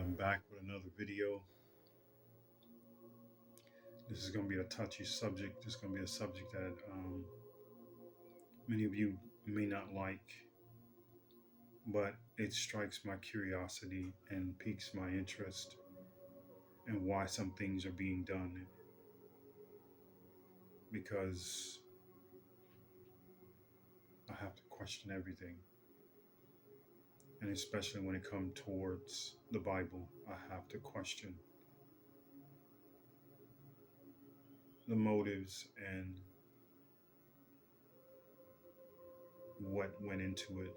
I'm back with another video. This is going to be a touchy subject. This is going to be a subject that many of you may not like, but it strikes my curiosity and piques my interest in why some things are being done because I have to question everything. And especially when it comes towards the Bible, I have to question the motives and what went into it,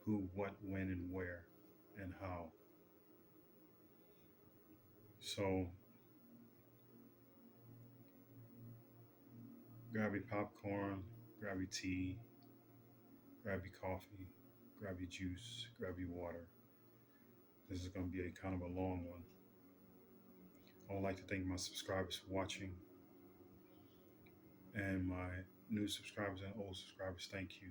who, what, when, and where, and how. So grab your popcorn, grab your tea, grab your coffee, grab your juice, grab your water. This is going to be a kind of a long one. I would like to thank my subscribers for watching and my new subscribers and old subscribers. Thank you.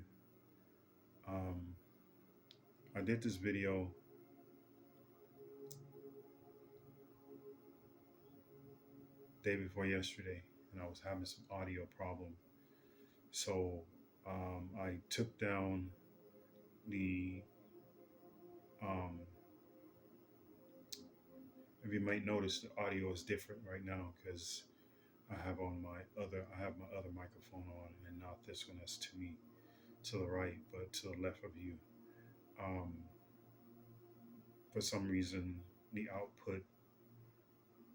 I did this video day before yesterday and I was having some audio problem. So I took down the if you might notice the audio is different right now because I have my other microphone on and not this one that's to me to the right but to the left of you. Um, for some reason the output,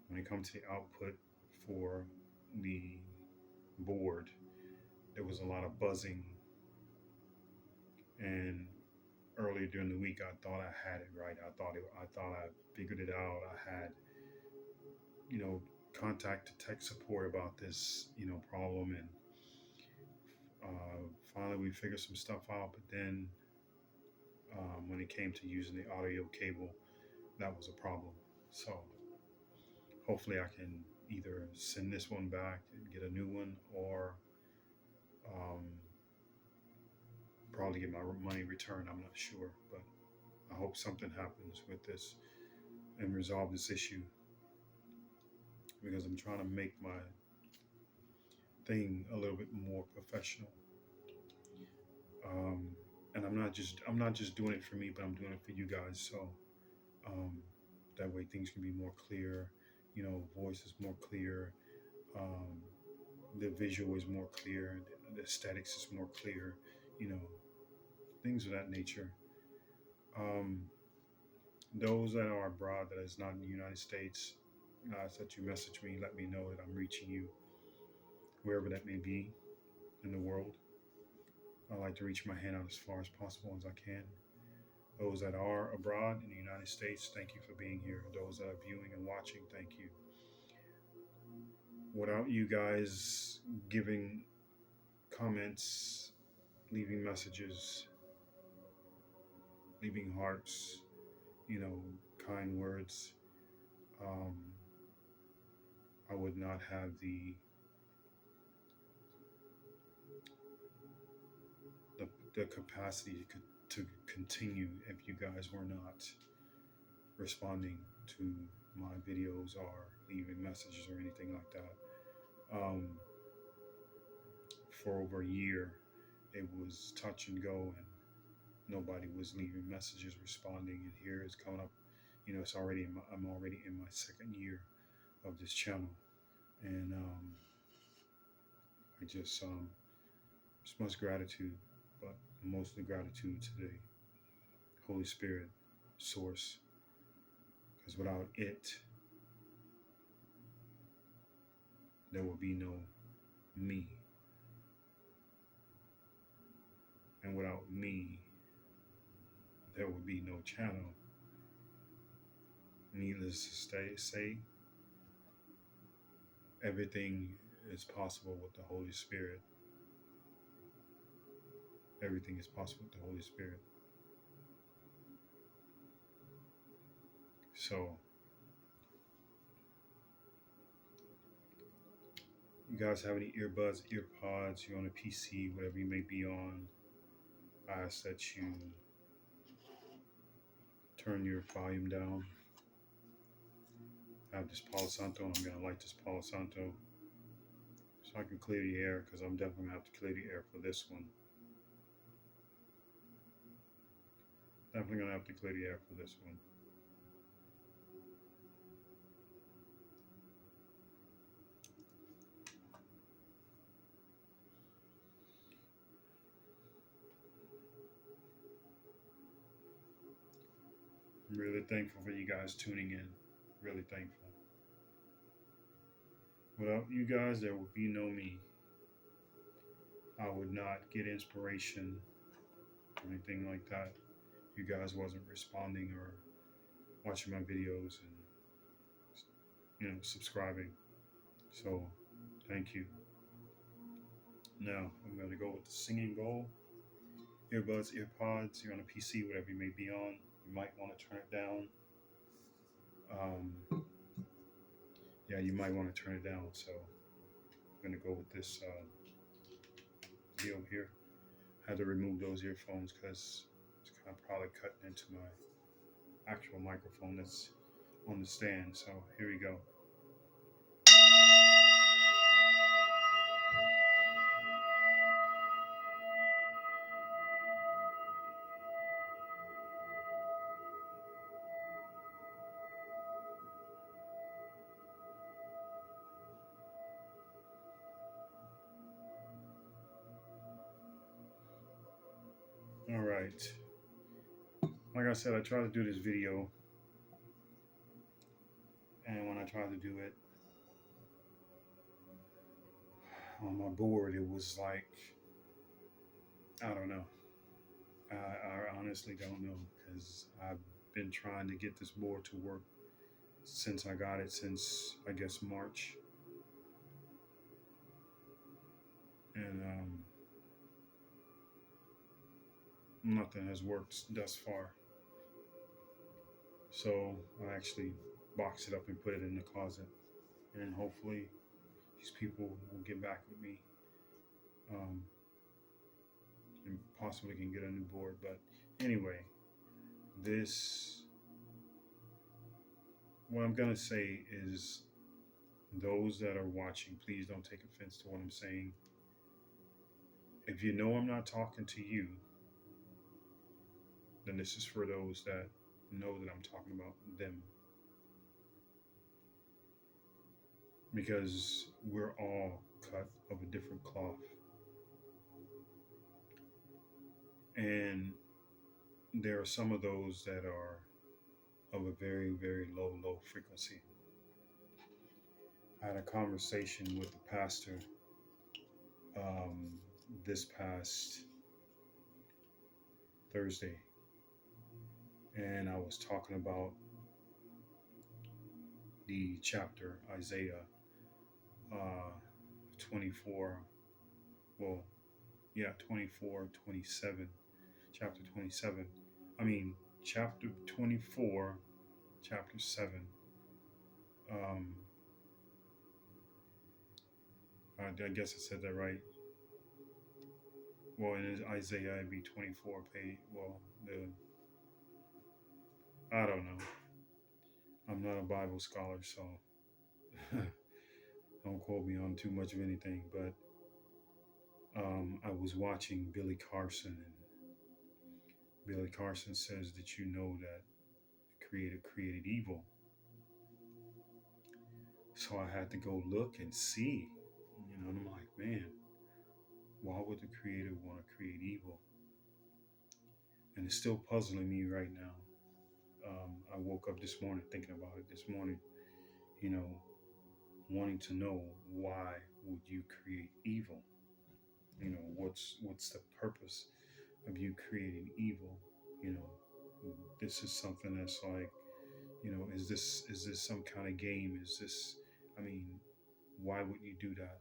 when it comes to the output for the board, there was a lot of buzzing, and earlier during the week I thought I had it right. I thought I figured it out. I had, you know, contacted tech support about this, problem, and finally we figured some stuff out. But then when it came to using the audio cable, that was a problem. So hopefully I can either send this one back and get a new one, or um, probably get my money returned. I'm not sure, but I hope something happens with this and resolve this issue because I'm trying to make my thing a little bit more professional. Um, and I'm not just doing it for me, but I'm doing it for you guys. So um, that way things can be more clear. Voice is more clear. Um, the visual is more clear. The aesthetics is more clear. You know, things of that nature. Um, those that are abroad, that is not in the United States, that you message me, let me know that I'm reaching you wherever that may be in the world. I like to reach my hand out as far as possible as I can. Those that are abroad in the United States, thank you for being here. Those that are viewing and watching, thank you. Without you guys giving comments, leaving messages, leaving hearts, kind words, um, I would not have the capacity to continue if you guys were not responding to my videos or leaving messages or anything like that. For over a year, it was touch and go, and nobody was leaving messages, responding. And here it's coming up. I'm already in my second year of this channel, and I just much gratitude, but mostly gratitude to the Holy Spirit source, because without it, there will be no me. And without me, there will be no channel. Needless to say, everything is possible with the Holy Spirit. Everything is possible with the Holy Spirit. So, you guys have any earbuds, earpods, you're on a PC, whatever you may be on, I ask that you turn your volume down. I have this Palo Santo. I'm gonna light this Palo Santo so I can clear the air because I'm definitely gonna have to clear the air for this one. Definitely gonna have to clear the air for this one. I'm really thankful for you guys tuning in. Really thankful. Without you guys, there would be no me. I would not get inspiration or anything like that. You guys wasn't responding or watching my videos and subscribing. So thank you. Now I'm gonna go with the singing bowl. Earbuds, earpods. You're on a PC, whatever you may be on. You might want to turn it down. Yeah, you might want to turn it down. So I'm gonna go with this deal here. I had to remove those earphones because it's kind of probably cutting into my actual microphone that's on the stand. So here we go. All right. Like I said, I tried to do this video, and when I tried to do it on my board, it was like, I don't know. I honestly don't know because I've been trying to get this board to work since I got it, since I guess March, and nothing has worked thus far. So I actually boxed it up and put it in the closet, and hopefully these people will get back with me, um, and possibly can get a new board. But anyway, this what I'm gonna say is those that are watching, please don't take offense to what I'm saying. If you know I'm not talking to you, then this is for those that know that I'm talking about them. Because we're all cut of a different cloth. And there are some of those that are of a very, very low, low frequency. I had a conversation with the pastor um, this past Thursday, and I was talking about the chapter Isaiah 24. Well, yeah, 24, 27, chapter 27. I mean, chapter 24, chapter 7. Um, I guess I said that right. Well, in Isaiah, it'd be 24 page. Well, I don't know. I'm not a Bible scholar, so don't quote me on too much of anything. But I was watching Billy Carson, and Billy Carson says that you know that the Creator created evil. So I had to go look and see, and I'm like, man, why would the Creator want to create evil? And it's still puzzling me right now. I woke up this morning thinking about it this morning, you know, wanting to know why would you create evil? What's the purpose of you creating evil? You know, this is something that's like, is this some kind of game? Is this? I mean, why would you do that?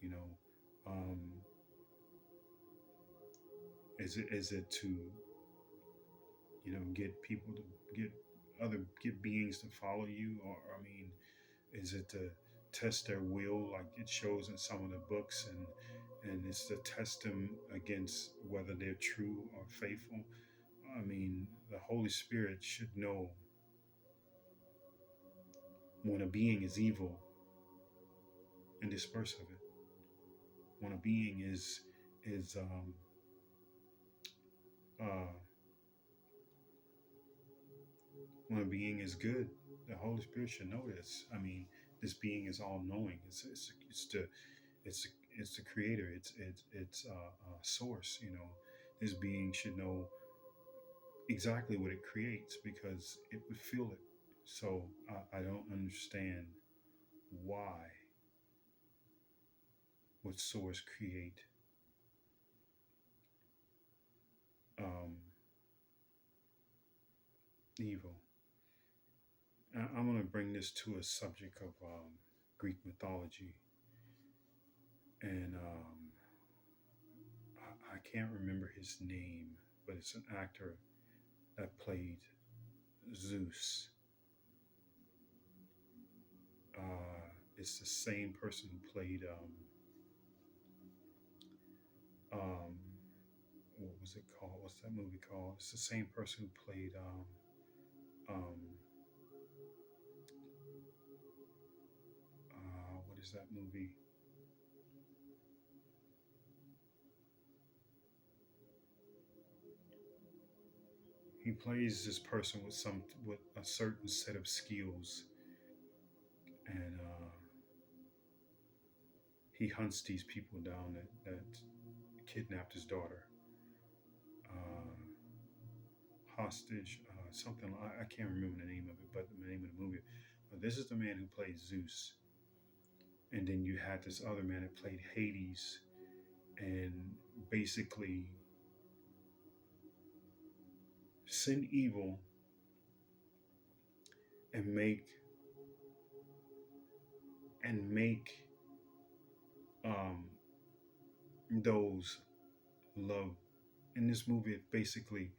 You know, um, is it to get people to get beings to follow you, or I mean, is it to test their will like it shows in some of the books, and it's to test them against whether they're true or faithful? I mean, the Holy Spirit should know when a being is evil and disperse of it. When a being is uh, when a being is good, the Holy Spirit should know this. I mean, this being is all knowing. It's it's the creator. It's source. You know, this being should know exactly what it creates because it would feel it. So I don't understand why would source create um, evil. I'm going to bring this to a subject of Greek mythology, and I can't remember his name, but it's an actor that played Zeus. It's the same person who played um, what was it called? What's that movie called? It's the same person who played um, what is that movie? He plays this person with a certain set of skills, and he hunts these people down that kidnapped his daughter, uh, hostage, something. I can't remember the name of it, but the name of the movie. But this is the man who played Zeus, and then you had this other man that played Hades, and basically send evil and make um, those love. In this movie, it basically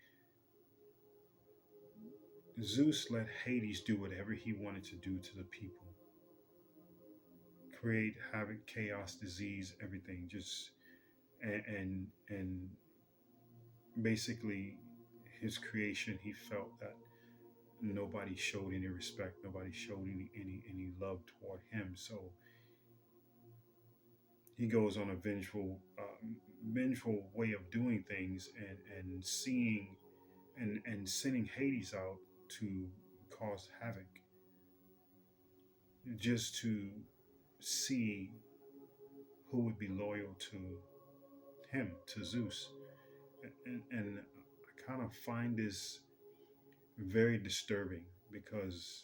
Zeus let Hades do whatever he wanted to do to the people, create havoc, chaos, disease, everything. Just and basically his creation, he felt that nobody showed any respect, nobody showed any love toward him. So he goes on a vengeful way of doing things, and seeing and sending Hades out to cause havoc, just to see who would be loyal to him, to Zeus. And I kind of find this very disturbing because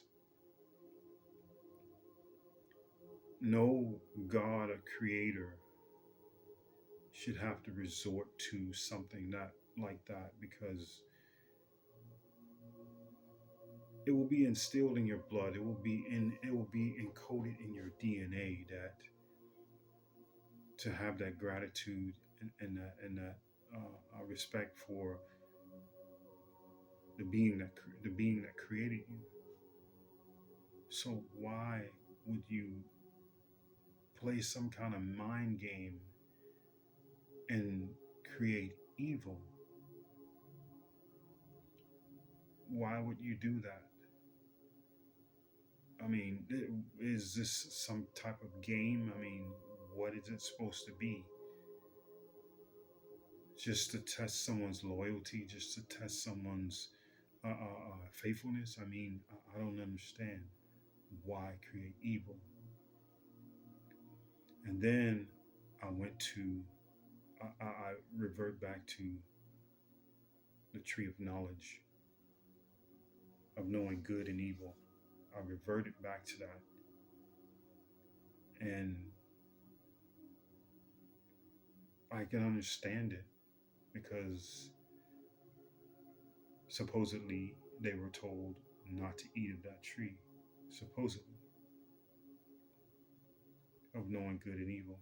no God or creator should have to resort to something not like that, because it will be instilled in your blood. It will be encoded in your DNA that to have that gratitude and that respect for the being that created you. So why would you play some kind of mind game and create evil? Why would you do that? I mean, is this some type of game? I mean, what is it supposed to be? Just to test someone's loyalty, just to test someone's faithfulness? I mean, I don't understand why create evil. And then I went to, I revert back to the tree of knowledge, of knowing good and evil. I reverted back to that. And I can understand it because supposedly they were told not to eat of that tree, supposedly, of knowing good and evil.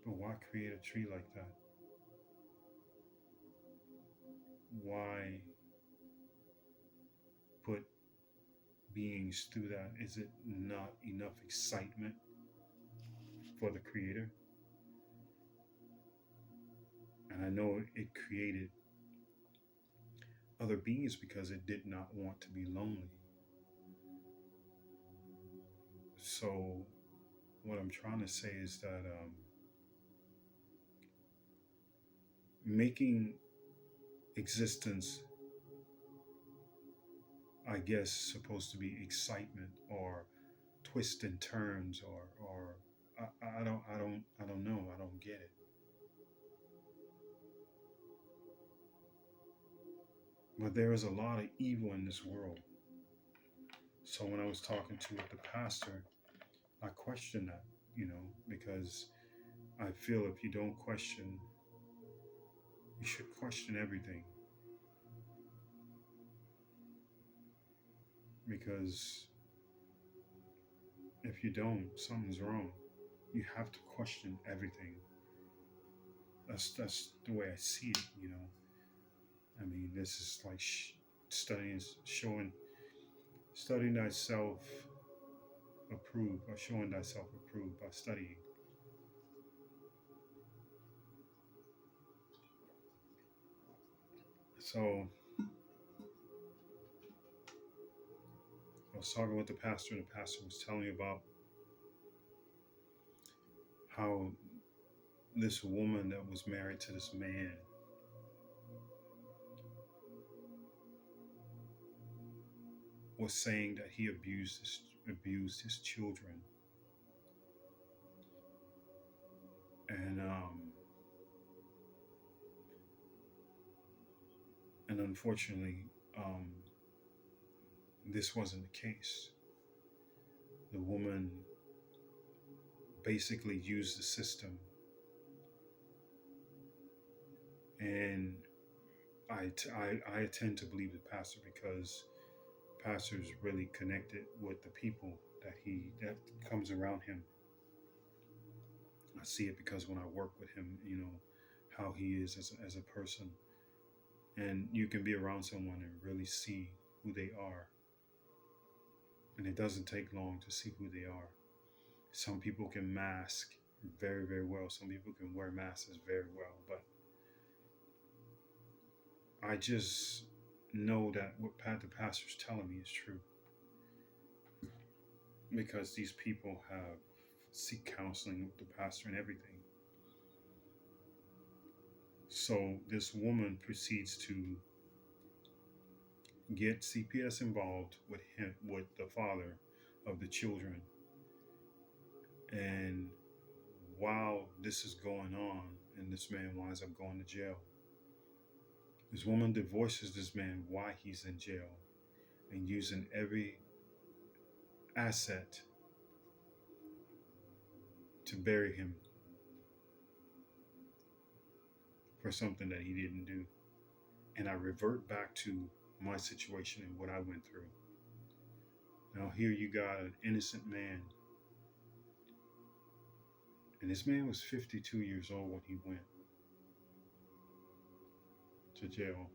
But why create a tree like that? Why put beings through that? Is it not enough excitement for the creator? And I know it created other beings because it did not want to be lonely. So, what I'm trying to say is that making existence, I guess, supposed to be excitement or twists and turns, or I don't know. I don't get it. But there is a lot of evil in this world. So when I was talking to the pastor, I questioned that, because I feel if you don't question, you should question everything. Because if you don't, something's wrong. You have to question everything. That's the way I see it. I mean, this is like studying, studying thyself approved, or showing thyself approved by studying. So I was talking with the pastor, and the pastor was telling me about how this woman that was married to this man was saying that he abused his children, and and unfortunately, um, this wasn't the case. The woman basically used the system, and I tend to believe the pastor because pastor's really connected with the people that comes around him. I see it because when I work with him, how he is as a person, and you can be around someone and really see who they are, and it doesn't take long to see who they are. Some people can mask very, very well. Some people can wear masks very well, but I just know that what the pastor's telling me is true because these people have seek counseling with the pastor and everything. So this woman proceeds to get CPS involved with him, with the father of the children, and while this is going on, and this man winds up going to jail. This woman divorces this man while he's in jail and using every asset to bury him for something that he didn't do. And I revert back to my situation and what I went through. Now, here you got an innocent man, and this man was 52 years old when he went to jail,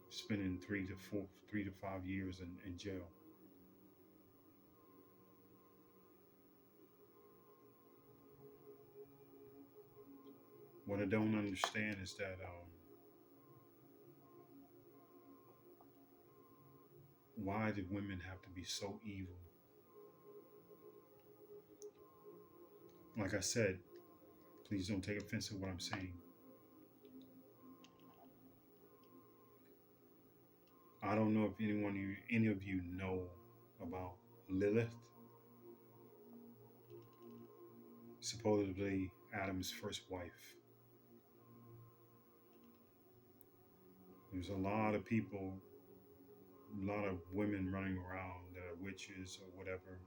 spending 3 to 5 years in jail. What I don't understand is that why did women have to be so evil? Like I said, please don't take offense to what I'm saying. I don't know if any of you know about Lilith, supposedly Adam's first wife. There's a lot of people, a lot of women running around that are witches or whatever.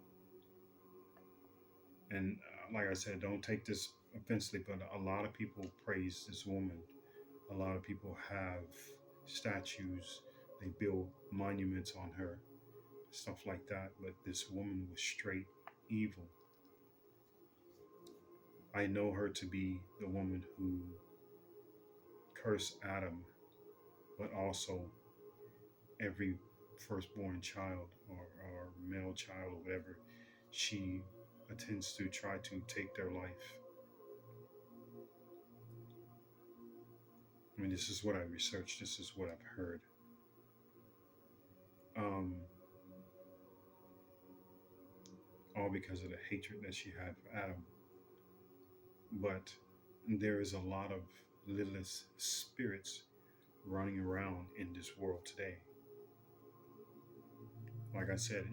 And like I said, don't take this offensively, but a lot of people praise this woman. A lot of people have statues, they build monuments on her, stuff like that. But this woman was straight evil. I know her to be the woman who cursed Adam, but also every firstborn child or male child or whatever, she attempts to try to take their life. I mean, this is what I researched. This is what I've heard. Um, all because of the hatred that she had for Adam. But there is a lot of Lilith spirits running around in this world today. Like I said,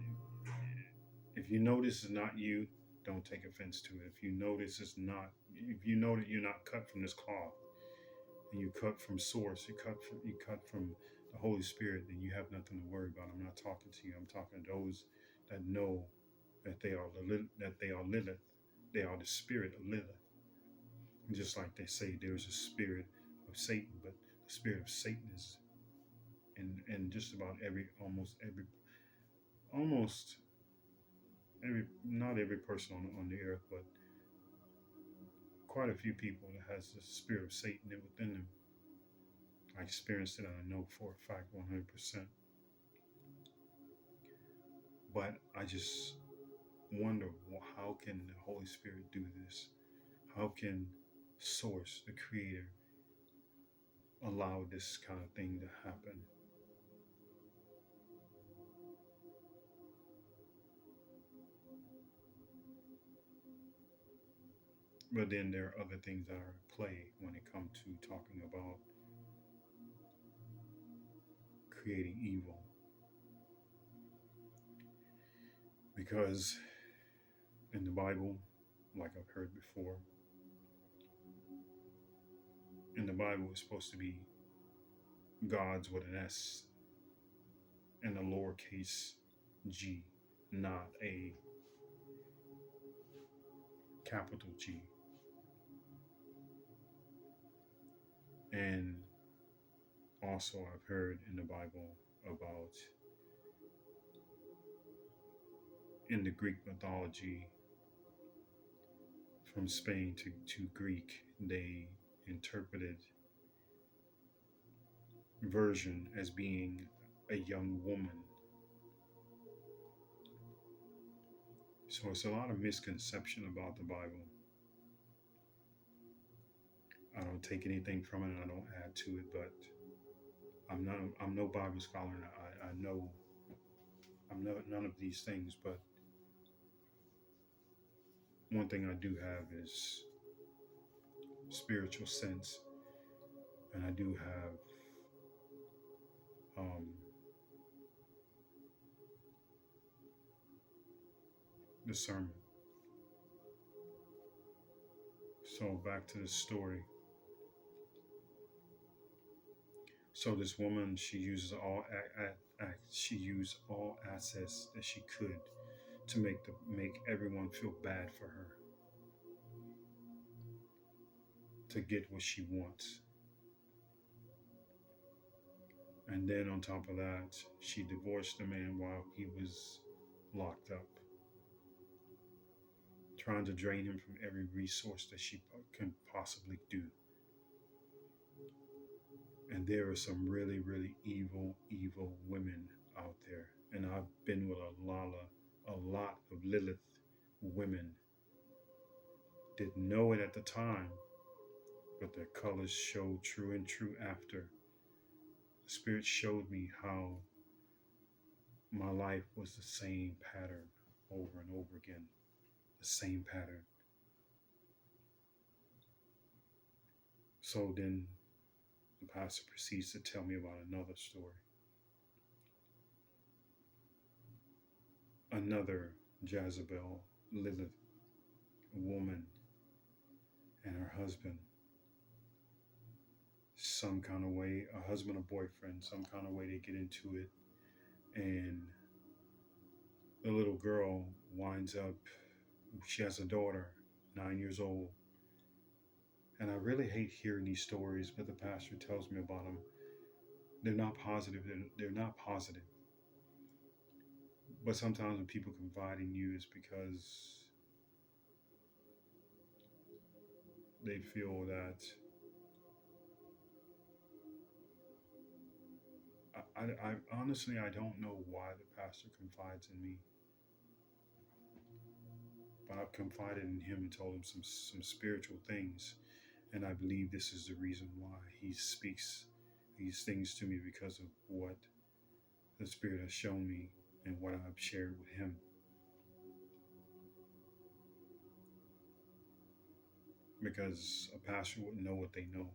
if you know this is not you, don't take offense to it. If you know this is not, if you know that you're not cut from this cloth, and you cut from source, you cut from the Holy Spirit, then you have nothing to worry about. I'm not talking to you. I'm talking to those that know that they are Lilith. They are the spirit of Lilith. And just like they say, there's a spirit of Satan, but the spirit of Satan is in just about almost every not every person on the earth, but quite a few people that has the spirit of Satan within them. I experienced it, and I know for a fact 100%. But I just wonder, how can the Holy Spirit do this? How can Source, the Creator, allow this kind of thing to happen? But then there are other things that are at play when it comes to talking about creating evil. Because in the Bible, like I've heard before, in the Bible it's supposed to be gods with an S and a lowercase g, not a capital G. And also, I've heard in the Bible about in the Greek mythology, from Spain to Greek, they interpreted version as being a young woman. So it's a lot of misconception about the Bible. I don't take anything from it, and I don't add to it, but I'm no Bible scholar, and I know I'm none of these things, but one thing I do have is spiritual sense, and I do have um, discernment. So back to the story. So this woman, she used all assets that she could to make everyone feel bad for her, to get what she wants. And then on top of that, she divorced the man while he was locked up, trying to drain him from every resource that she can possibly do. And there are some really, really evil women out there. And I've been with a lot of Lilith women. Didn't know it at the time, but their colors showed true and true after. The Spirit showed me how my life was the same pattern over and over again. The same pattern. So then the pastor proceeds to tell me about another story. Another Jezebel, Lilith woman, and her husband. Some kind of way, a husband or boyfriend, some kind of way they get into it. And the little girl winds up, she has a daughter, 9 years old. And I really hate hearing these stories, but the pastor tells me about them. They're not positive. They're not positive. But sometimes when people confide in you, it's because they feel that I honestly, I don't know why the pastor confides in me, but I've confided in him and told him some spiritual things. And I believe this is the reason why he speaks these things to me, because of what the Spirit has shown me and what I've shared with him. Because a pastor wouldn't know what they know.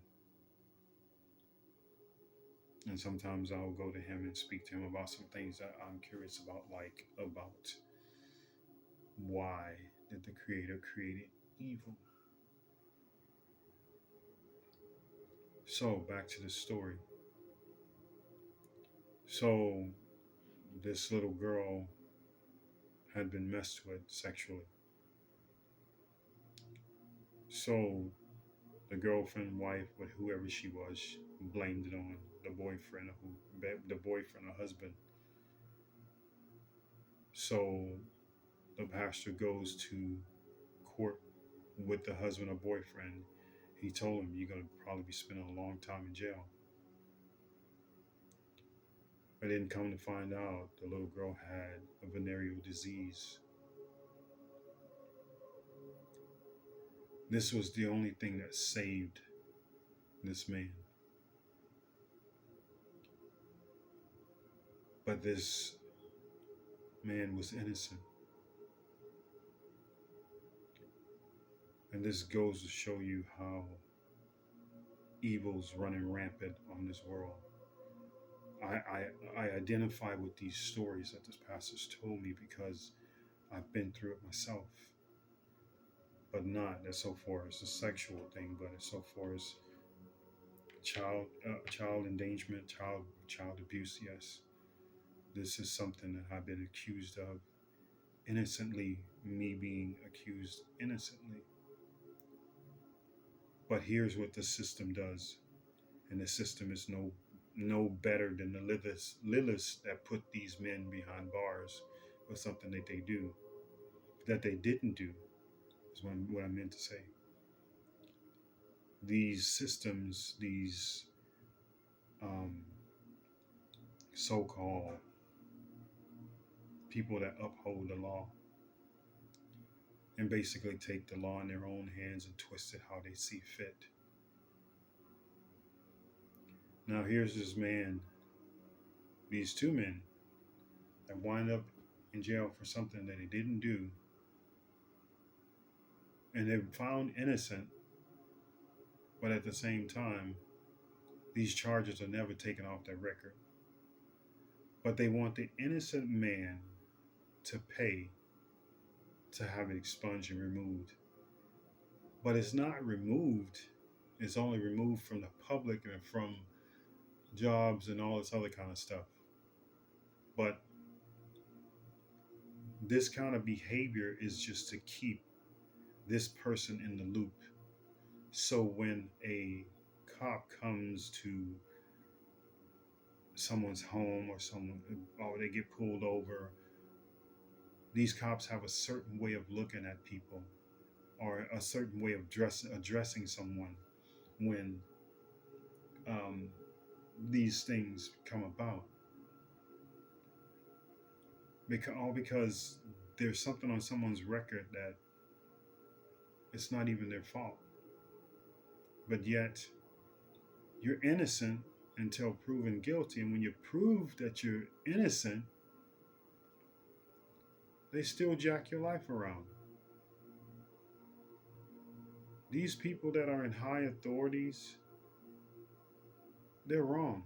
And sometimes I'll go to him and speak to him about some things that I'm curious about, like about why did the Creator create evil? So back to the story. So this little girl had been messed with sexually. So the girlfriend, wife, but whoever she was, blamed it on the boyfriend, or husband. So the pastor goes to court with the husband or boyfriend. He told him, "You're going to probably be spending a long time in jail." But then come to find out, the little girl had a venereal disease. This was the only thing that saved this man. But this man was innocent. And this goes to show you how evil's running rampant on this world. I identify with these stories that this pastor's told me because I've been through it myself. But not as so far as the sexual thing, but as so far as child endangerment, child abuse. Yes, this is something that I've been accused of innocently. Me being accused innocently. But here's what the system does, and the system is no better than the Liliths that put these men behind bars for something that they didn't do. Is what I meant to say. These systems, these um, so-called people that uphold the law, and basically take the law in their own hands and twist it how they see fit. Now here's this man, these two men that wind up in jail for something that they didn't do, and they're found innocent, but at the same time, these charges are never taken off their record. But they want the innocent man to pay to have it expunged and removed. But it's not removed, it's only removed from the public and from jobs and all this other kind of stuff. But this kind of behavior is just to keep this person in the loop. So when a cop comes to someone's home or they get pulled over, these cops have a certain way of looking at people or a certain way of addressing someone when these things come about. Because there's something on someone's record that it's not even their fault. But yet, you're innocent until proven guilty. And when you prove that you're innocent, they still jack your life around. These people that are in high authorities, they're wrong.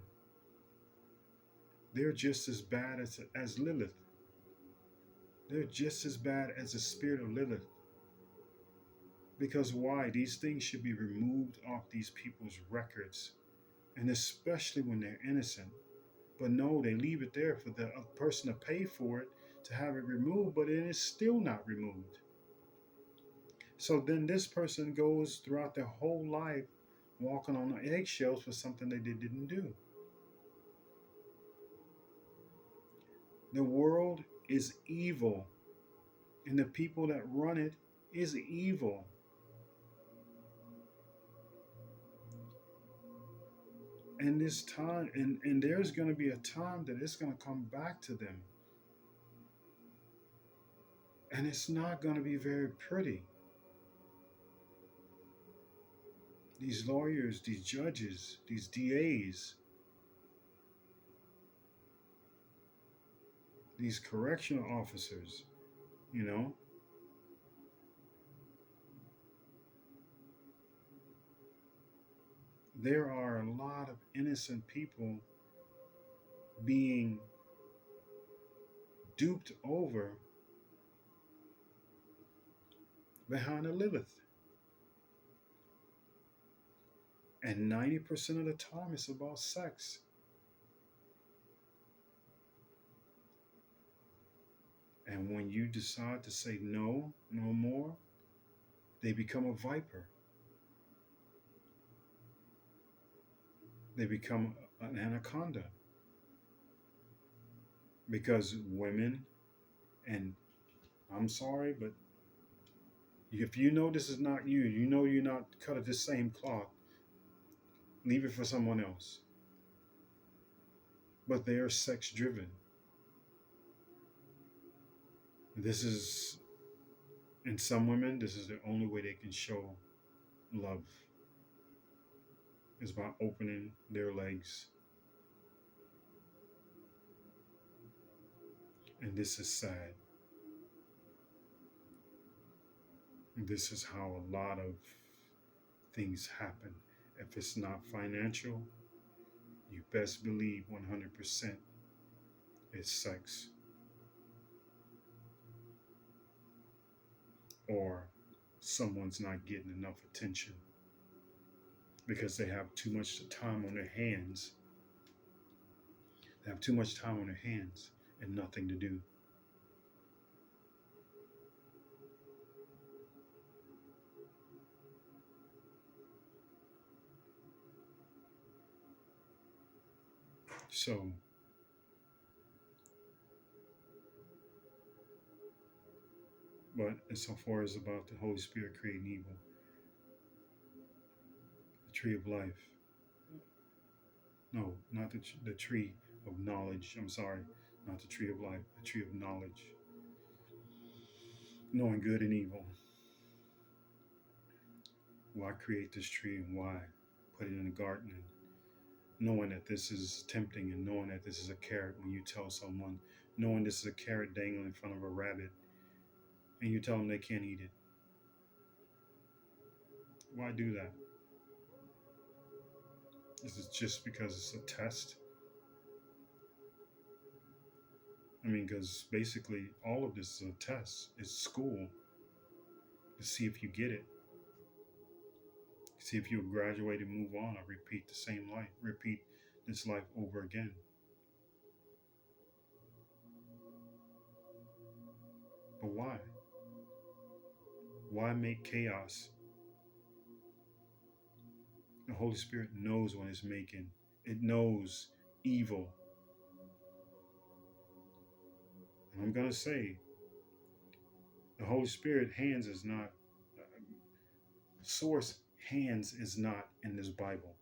They're just as bad as Lilith. They're just as bad as the spirit of Lilith. Because why? These things should be removed off these people's records, and especially when they're innocent. But no, they leave it there for the person to pay for it, to have it removed, but it is still not removed. So then this person goes throughout their whole life walking on eggshells for something that they didn't do. The world is evil, and the people that run it is evil. And this time, and there's going to be a time that it's going to come back to them. And it's not going to be very pretty. These lawyers, these judges, these DAs, these correctional officers, you know, there are a lot of innocent people being duped over behind a liveth. And 90% of the time it's about sex. And when you decide to say no, no more, they become a viper. They become an anaconda. Because women, and I'm sorry, but if you know this is not you, you know you're not cut of the same cloth, leave it for someone else. But they are sex driven. This is, in some women, this is the only way they can show love, is by opening their legs. And this is sad. This is how a lot of things happen. If it's not financial, you best believe 100% it's sex, or someone's not getting enough attention because they have too much time on their hands. They have too much time on their hands and nothing to do. So, but as so far as about the Holy Spirit creating evil, the tree of life, no, not the tree of knowledge. I'm sorry, not the tree of life, the tree of knowledge, knowing good and evil. Why create this tree and why put it in the garden, and knowing that this is tempting and knowing that this is a carrot when you tell someone, knowing this is a carrot dangling in front of a rabbit and you tell them they can't eat it. Why do that? Is it just because it's a test? I mean, because basically all of this is a test. It's school to see if you get it, see if you'll graduate and move on or repeat the same life, repeat this life over again. But why? Why make chaos? The Holy Spirit knows when it's making, it knows evil. And I'm going to say, the Holy Spirit hands is not, source hands is not in this Bible.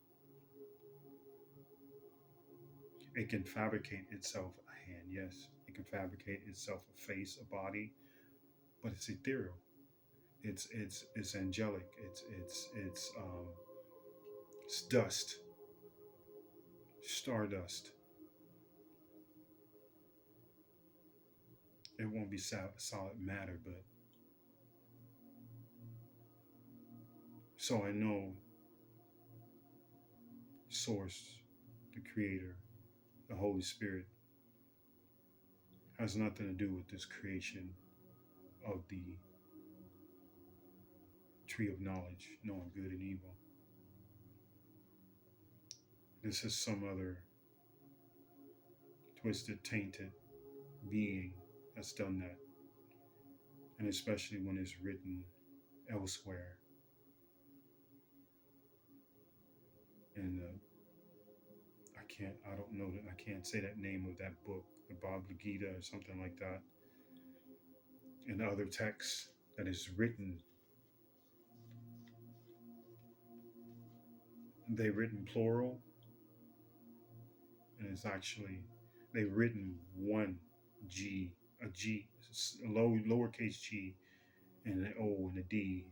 It can fabricate itself a hand, yes. It can fabricate itself a face, a body, but it's ethereal. It's angelic. It's dust, stardust. It won't be solid matter, but so I know source, the creator, the Holy Spirit has nothing to do with this creation of the tree of knowledge, knowing good and evil. This is some other twisted, tainted being that's done that. And especially when it's written elsewhere in the, I don't know that, I can't say that name of that book, the Bhagavad Gita or something like that. And other texts that is written, they written plural, and it's actually they written one G, a G, a lowercase G, and an O and a D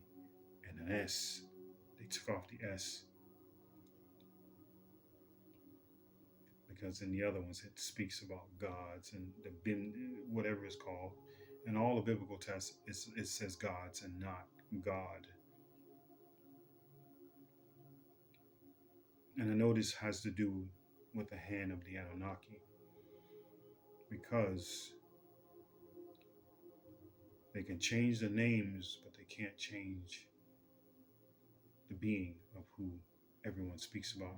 and an S. They took off the S because in the other ones it speaks about gods and the bin, whatever it's called. In all the biblical texts, it says gods and not God. And I know this has to do with the hand of the Anunnaki because they can change the names, but they can't change the being of who everyone speaks about.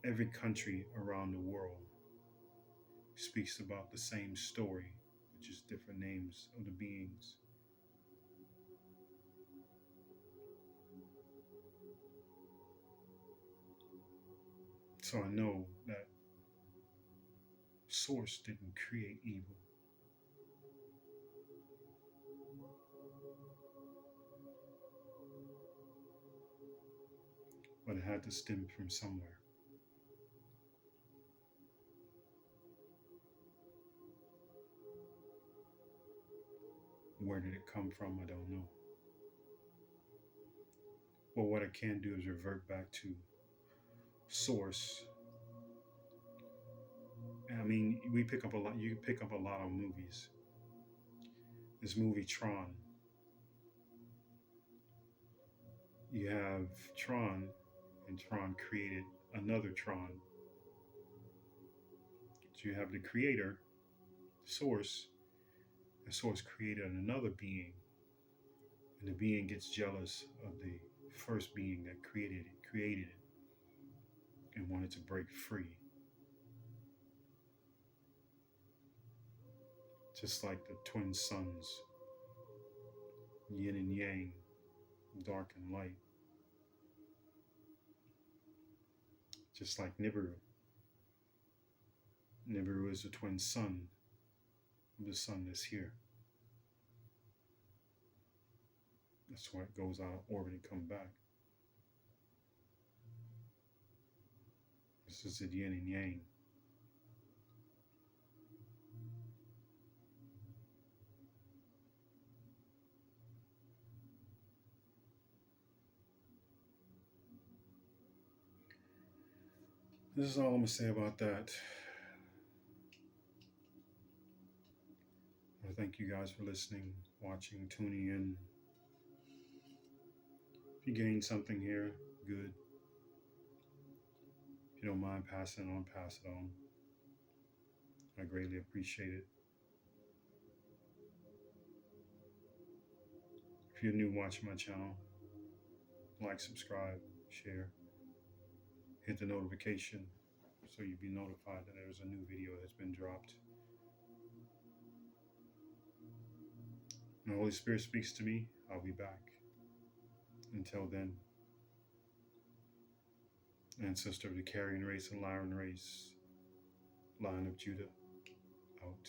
Every country around the world speaks about the same story, with just different names of the beings. So I know that Source didn't create evil, but it had to stem from somewhere. Where did it come from? I don't know. But what I can do is revert back to Source. I mean, we pick up a lot. You pick up a lot of movies. This movie Tron. You have Tron, and Tron created another Tron. So you have the creator, Source, and Source created another being, and the being gets jealous of the first being that created it, and wanted to break free. Just like the twin suns, yin and yang, dark and light. Just like Nibiru. Nibiru is the twin sun of the sun that's here. That's why it goes out of orbit and come back. This is the yin and yang. This is all I'm going to say about that. I thank you guys for listening, watching, tuning in. If you gained something here, good. If you don't mind passing it on, pass it on. I greatly appreciate it. If you're new watching my channel, like, subscribe, share, hit the notification so you'll be notified that there's a new video that's been dropped. When the Holy Spirit speaks to me, I'll be back. Until then, ancestor of the Carian race and Lyran race, Lion of Judah, out.